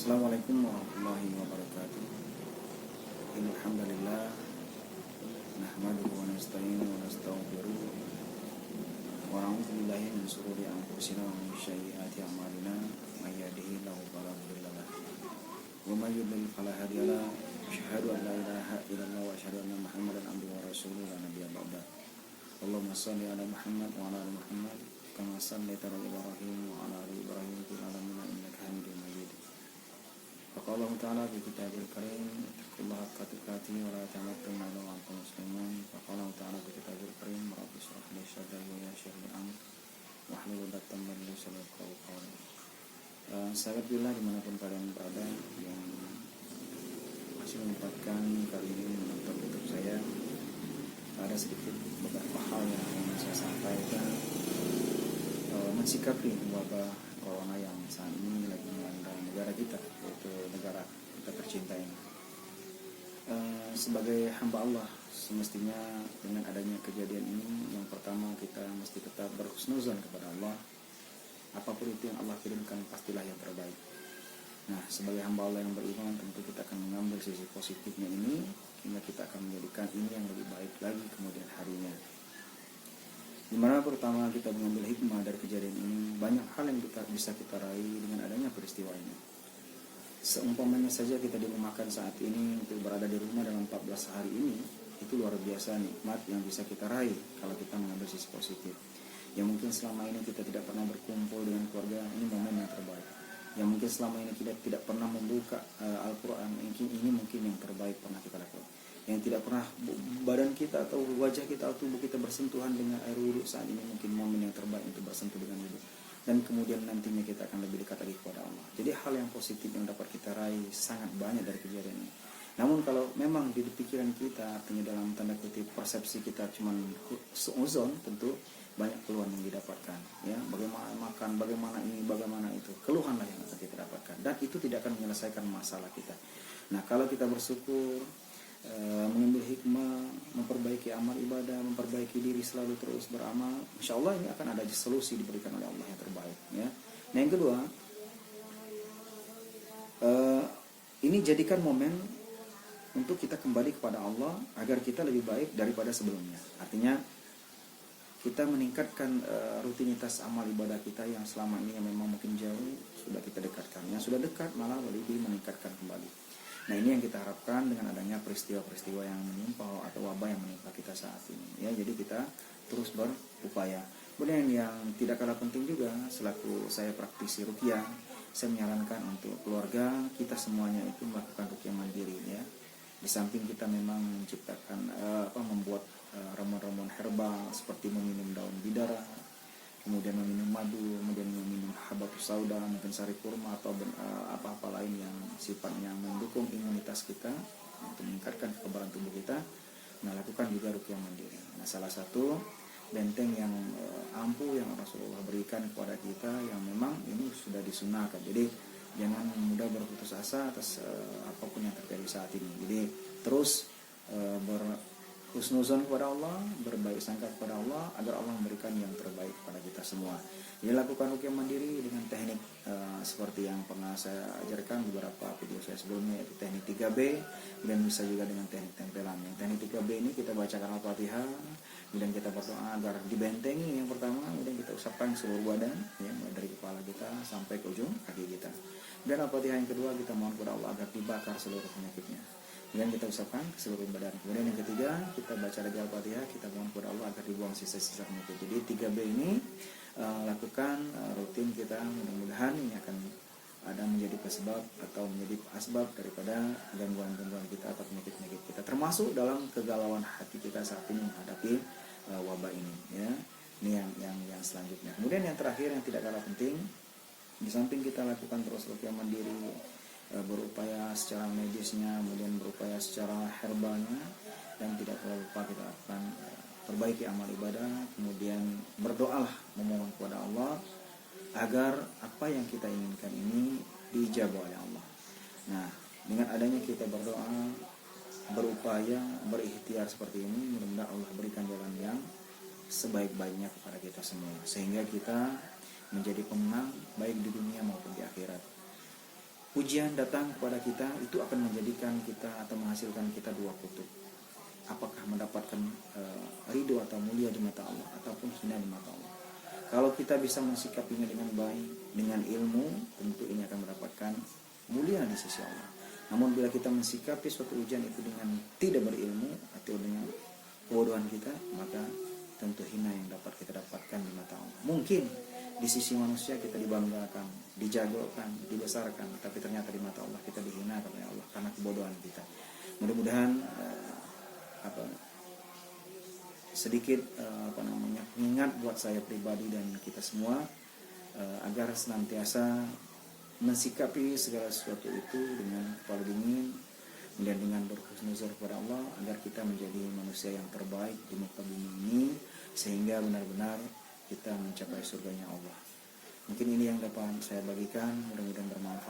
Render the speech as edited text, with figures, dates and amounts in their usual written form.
Assalamualaikum warahmatullahi wabarakatuh. Innal hamdalillah nahmaduhu wa nasta'inuhu wa nastaghfiruh wa na'udzu billahi min shururi anfusina wa min sayyiati a'malina may yahdihillahu fala mudilla lahu wa may yudlil fala hadiya lahu. Asyhadu an la ilaha illallah wa asyhadu anna Muhammadan abduhu wa rasuluhu la nabiyya ba'da. Allahumma shalli ala Muhammad wa ala ali Muhammad kama shallaita ala Ibrahim wa ala ali Ibrahim fil alamin innaka Hamidum Majid. Faqala Allah Ta'ala fi kitabil karim ittaqullaha haqqa tuqatih wa la tamutunna illa wa antum muslimun. Faqala Allah Ta'ala fi kitabil karim rabbi shrah li sadri wa yassir li amri wahlul 'uqdatam min lisani yafqahu qawli. Sahabat billah dimanapun kalian berada yang masih menyempatkan kali ini menonton YouTube saya, ada sedikit beberapa hal yang ingin saya sampaikan mensikapi wabah corona yang saat ini lagi melanda negara kita, yaitu negara kita tercinta ini. Sebagai hamba Allah, semestinya dengan adanya kejadian ini, yang pertama kita mesti tetap berhusnuzon kepada Allah. Apapun itu yang Allah kirimkan pastilah yang terbaik. Nah, sebagai hamba Allah yang beriman, tentu kita akan mengambil sisi positifnya ini, hingga kita akan menjadikan ini yang lebih baik lagi kemudian harinya. Dimana pertama kita mengambil hikmah dari kejadian ini, banyak hal yang bisa kita raih dengan adanya peristiwa ini. Seumpamanya saja kita dimakan saat ini untuk berada di rumah dalam 14 hari ini, itu luar biasa nikmat yang bisa kita raih kalau kita mengambil sisi positif. Yang mungkin selama ini kita tidak pernah berkumpul dengan keluarga, ini momen yang terbaik. Yang mungkin selama ini kita tidak pernah membuka Al-Quran, ini mungkin yang terbaik pernah kita lakukan. Yang tidak pernah badan kita atau wajah kita atau tubuh kita bersentuhan dengan air wudhu, saat ini mungkin momen yang terbaik untuk bersentuh dengan wudhu. Dan kemudian nantinya kita akan lebih dekat lagi kepada Allah. Jadi hal yang positif yang dapat kita raih sangat banyak dari kejadian ini. Namun kalau memang di pikiran kita, artinya dalam tanda kutip persepsi kita cuma seuzon, tentu banyak keluhan yang didapatkan, ya, bagaimana makan, bagaimana ini, bagaimana itu, keluhanlah yang akan kita dapatkan, dan itu tidak akan menyelesaikan masalah kita. Nah, kalau kita bersyukur, mengambil hikmah, memperbaiki amal ibadah, memperbaiki diri, selalu terus beramal, insya Allah ini akan ada solusi diberikan oleh Allah yang terbaik, ya. Nah, yang kedua, ini jadikan momen untuk kita kembali kepada Allah agar kita lebih baik daripada sebelumnya. Artinya kita meningkatkan rutinitas amal ibadah kita yang selama ini yang memang mungkin jauh, sudah kita dekatkan. Yang sudah dekat malah lebih meningkatkan kembali. Nah, ini yang kita harapkan dengan adanya peristiwa-peristiwa yang menimpa atau wabah yang menimpa kita saat ini, ya. Jadi kita terus berupaya. Kemudian yang tidak kalah penting juga, selaku saya praktisi ruqyah, saya menyarankan untuk keluarga kita semuanya itu melakukan ruqyah mandiri, ya. Di samping kita memang menciptakan membuat ramuan-ramuan herbal seperti meminum daun bidara, kemudian meminum madu, kemudian meminum habatus sauda, mungkin sari kurma atau apa-apa lain yang sifatnya mendukung imunitas kita untuk meningkatkan kekebalan tubuh kita. Nah, lakukan juga ruqyah mandiri. Nah, salah satu benteng yang ampuh yang Rasulullah berikan kepada kita yang memang ini sudah disunahkan. Jadi jangan mudah berputus asa atas apapun yang terjadi saat ini. Jadi terus berhusnuzon kepada Allah, berbaik sangka kepada Allah agar Allah memberikan yang terbaik kepada kita semua. Jadi lakukan ruqyah mandiri dengan teknik seperti yang pernah saya ajarkan beberapa video saya sebelumnya, yaitu teknik 3B, dan bisa juga dengan teknik tempelan. Yang teknik 3B ini kita bacakan Al-Fatihah, kemudian kita berdoa agar dibentengi yang pertama, kemudian kita usapkan seluruh badan, ya, mulai dari kepala kita sampai ke ujung kaki kita. Dan Al-Fatihah yang kedua kita mohon kepada Allah agar dibakar seluruh penyakitnya. Kemudian kita usapkan ke seluruh badan. Kemudian yang ketiga kita baca lagi Al-Fatihah, kita mohon kepada Allah agar dibuang sisa-sisa penyakit. Jadi 3B ini lakukan rutin kita, mudah-mudahan ini akan ada menjadi sebab atau menjadi asbab daripada gangguan-gangguan kita atau penyakit-penyakit kita, termasuk dalam kegalauan hati kita saat ini menghadapi wabah ini, ya. Ini yang selanjutnya. Kemudian yang terakhir yang tidak kalah penting, di samping kita lakukan terus ruqyah mandiri, berupaya secara medisnya, kemudian berupaya secara herbalnya, dan tidak perlu lupa kita akan perbaiki amal ibadah, kemudian berdoalah, memohon kepada Allah agar apa yang kita inginkan ini diijabah oleh Allah. Nah, dengan adanya kita berdoa, berupaya, berikhtiar seperti ini, mudah-mudahan Allah berikan jalan yang sebaik-baiknya kepada kita semua, sehingga kita menjadi pemenang baik di dunia maupun di akhirat. ujian datang kepada kita, itu akan menjadikan kita atau menghasilkan kita dua kutub. Apakah mendapatkan ridho atau mulia di mata Allah, ataupun hina di mata Allah. Kalau kita bisa mensikapinya dengan baik, dengan ilmu, tentu ini akan mendapatkan mulia di sisi Allah. Namun bila kita mensikapi suatu ujian itu dengan tidak berilmu atau dengan kebodohan kita, maka tentu hina yang dapat kita dapatkan di mata Allah. Mungkin di sisi manusia kita dibanggakan, dijagokan, dibesarkan, tapi ternyata di mata Allah kita dihinakan oleh Allah karena kebodohan kita. Mudah-mudahan sedikit pengingat buat saya pribadi dan kita semua, agar senantiasa mensikapi segala sesuatu itu dengan kepala dingin dan dengan berhusnuzon kepada Allah, agar kita menjadi manusia yang terbaik di muka bumi ini, sehingga benar-benar kita mencapai surganya Allah. Mungkin ini yang dapat saya bagikan, mudah-mudahan bermanfaat.